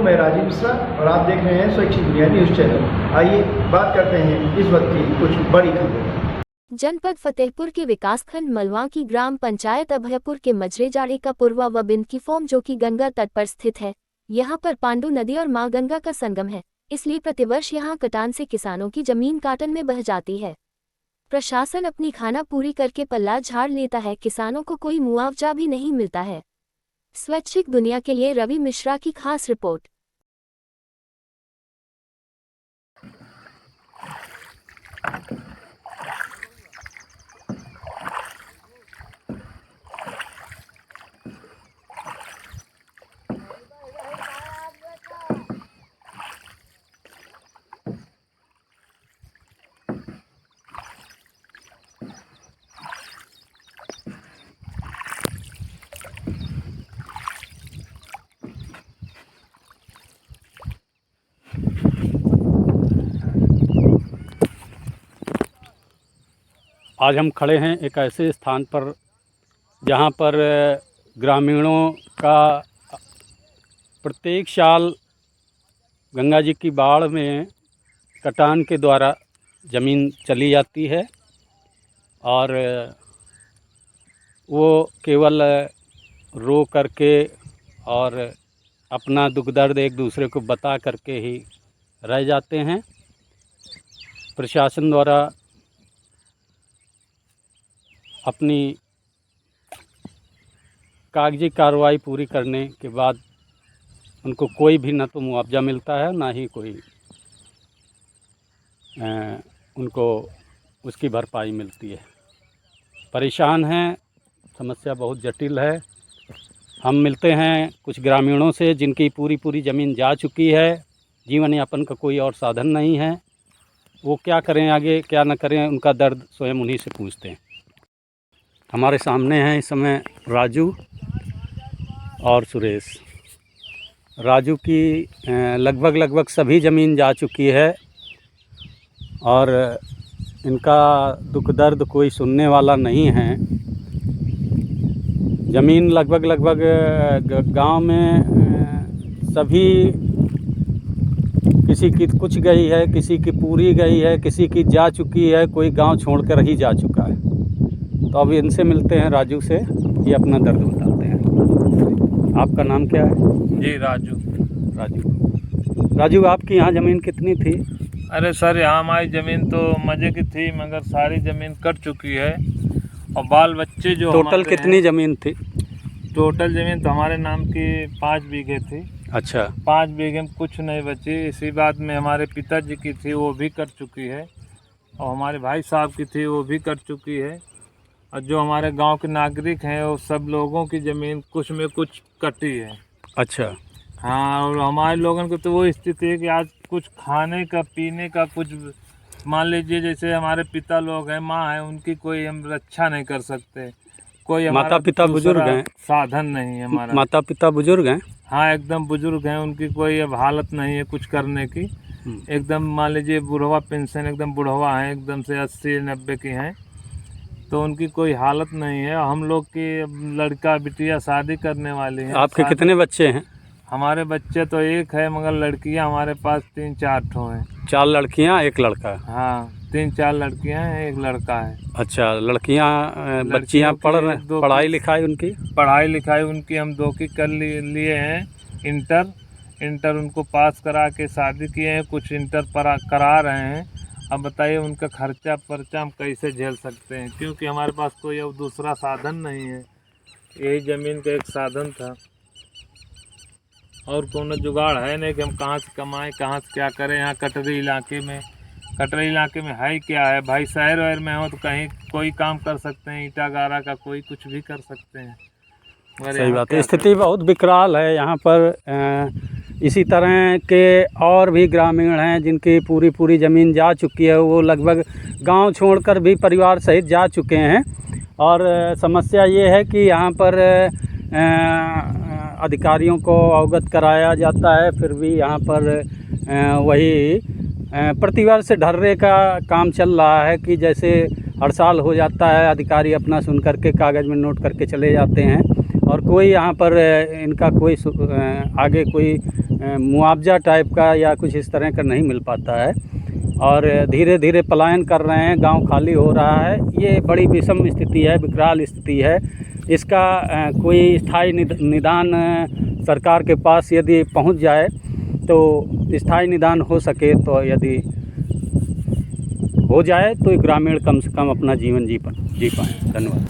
मैं राजीव मिश्रा और आप देख रहे हैं स्वैच्छिक दुनिया न्यूज़ चैनल। आइए बात करते हैं इस वक्त की कुछ बड़ी खबरें। जनपद फतेहपुर के विकासखंड मलवा की ग्राम पंचायत अभयपुर के मजरेजाड़ी का पूर्वा व बिंद की फॉर्म जो कि गंगा तट पर स्थित है। यहाँ पर पांडु नदी और मां गंगा का संगम है, इसलिए प्रतिवर्ष यहाँ कटान से किसानों की जमीन काटन में बह जाती है। प्रशासन अपनी खाना पूरी करके पल्ला झाड़ लेता है, किसानों को कोई मुआवजा भी नहीं मिलता है। स्वैच्छिक दुनिया के लिए रवि मिश्रा की खास रिपोर्ट। आज हम खड़े हैं एक ऐसे स्थान पर जहाँ पर ग्रामीणों का प्रत्येक साल गंगा जी की बाढ़ में कटान के द्वारा ज़मीन चली जाती है और वो केवल रो करके और अपना दुख दर्द एक दूसरे को बता करके ही रह जाते हैं। प्रशासन द्वारा अपनी कागजी कार्रवाई पूरी करने के बाद उनको कोई भी न तो मुआवजा मिलता है, ना ही कोई उनको उसकी भरपाई मिलती है। परेशान हैं, समस्या बहुत जटिल है। हम मिलते हैं कुछ ग्रामीणों से जिनकी पूरी ज़मीन जा चुकी है, जीवन यापन का कोई और साधन नहीं है। वो क्या करें आगे, क्या न करें, उनका दर्द स्वयं उन्हीं से पूछते हैं। हमारे सामने हैं इस समय राजू और सुरेश। राजू की लगभग सभी ज़मीन जा चुकी है और इनका दुख दर्द कोई सुनने वाला नहीं है। ज़मीन लगभग गांव में सभी, किसी की कुछ गई है, किसी की पूरी गई है, किसी की जा चुकी है, कोई गांव छोड़कर ही जा चुका है। तो अब इनसे मिलते हैं, राजू से, ये अपना दर्द बताते हैं। आपका नाम क्या है? जी राजू। राजू, आपकी यहाँ ज़मीन कितनी थी? अरे सर, यहाँ हमारी ज़मीन तो मज़े की थी, मगर सारी ज़मीन कट चुकी है और बाल बच्चे जो टोटल कितनी ज़मीन थी? टोटल ज़मीन तो हमारे नाम की 5 बीघे थी। अच्छा। 5 बीघे में कुछ नहीं बची। इसी बात में हमारे पिताजी की थी, वो भी कट चुकी है, और हमारे भाई साहब की थी, वो भी कट चुकी है। और जो हमारे गांव के नागरिक हैं, वो सब लोगों की ज़मीन कुछ में कुछ कटी है। अच्छा। हाँ, और हमारे लोगों को तो वो स्थिति है कि आज कुछ खाने का, पीने का कुछ, मान लीजिए जैसे हमारे पिता लोग हैं, माँ है, उनकी कोई हम रक्षा नहीं कर सकते। कोई माता पिता बुजुर्ग हैं? साधन नहीं है हमारा। माता पिता बुजुर्ग हैं? हाँ, एकदम बुजुर्ग हैं, उनकी कोई अब हालत नहीं है कुछ करने की। एकदम मान लीजिए बुढ़वा पेंशन, एकदम बुढ़वा है, एकदम से 80-90 की हैं, तो उनकी कोई हालत नहीं है। हम लोग की लड़का बिटिया शादी करने वाली हैं। आपके कितने बच्चे हैं? हमारे बच्चे तो एक है, मगर लड़कियां हमारे पास 3-4 ठो हैं। 4 लड़कियां, 1 लड़का? हाँ, 3-4 लड़कियां हैं, 1 लड़का है। अच्छा, लड़कियां बच्चियां पढ़ाई लिखाई उनकी? पढ़ाई लिखाई उनकी हम 2 की कर लिए हैं। इंटर उनको पास करा के शादी किए हैं, कुछ इंटर करा रहे हैं। अब बताइए उनका खर्चा पर्चा हम कैसे झेल सकते हैं, क्योंकि हमारे पास कोई अब दूसरा साधन नहीं है। यही ज़मीन का एक साधन था, और कोनो जुगाड़ है नहीं कि हम कहाँ से कमाएं, कहाँ से क्या करें। यहाँ कटरी इलाके में है क्या है भाई? शहर वहर में हो तो कहीं कोई काम कर सकते हैं, ईटा गारा का कोई कुछ भी कर सकते हैं। सही बात है, स्थिति बहुत विकराल है यहाँ पर। इसी तरह के और भी ग्रामीण हैं जिनकी पूरी ज़मीन जा चुकी है। वो लगभग गांव छोड़कर भी परिवार सहित जा चुके हैं। और समस्या ये है कि यहाँ पर अधिकारियों को अवगत कराया जाता है, फिर भी यहाँ पर वही प्रतिवर्ष ढर्रे का काम चल रहा है कि जैसे हर साल हो जाता है, अधिकारी अपना सुन करके कागज़ में नोट करके चले जाते हैं और कोई यहाँ पर इनका कोई आगे कोई मुआवजा टाइप का या कुछ इस तरह का नहीं मिल पाता है और धीरे धीरे पलायन कर रहे हैं, गांव खाली हो रहा है। ये बड़ी विषम स्थिति है, विकराल स्थिति है। इसका कोई स्थायी निदान सरकार के पास यदि पहुंच जाए तो स्थायी निदान हो सके, तो यदि हो जाए तो ग्रामीण कम से कम अपना जीवन जी पाएँ। धन्यवाद।